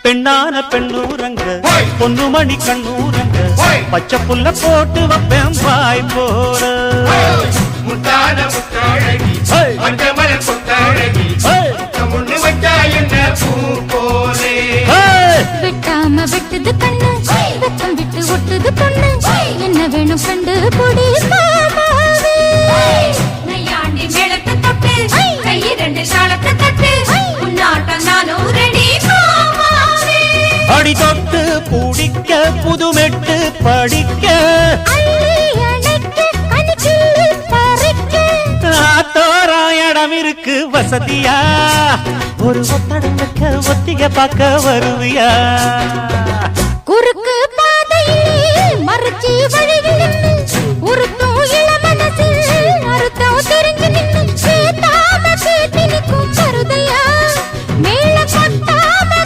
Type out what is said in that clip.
பெண்ணான பெண்ணூரங்க பொன்னுமணி கண்ணூரங்க பச்சை புல்ல போட்டு வைப்பேன் வாய் போற முத்தான முத்தாழகி மஞ்சமல கொத்தாழகி முன்னு வச்சா என்ன பூ போலே வெட்டாம வெட்டுது கண்ணு வெக்கம் விட்டு ஒட்டுது பொண்ணு என்ன வேணும் கண்டு பொடி மாமாவே நையாண்டி மேளத்தை தொட்டு கை ரெண்டு சாலத்தை தட்டு உன்னாட்டம் நானும் ரெடி மாமாவே அடி தொட்டு பிடிக்க புதுமெட்டு படிக்க தோராயிடம் இருக்கு வசதியா ஒரு ஒத்தடம் வைக்க ஒத்திக பார்க்க வருவியா குறுக்கு பாதையில் மறுச்சி வழியில் ஒரு தூயில மனசில்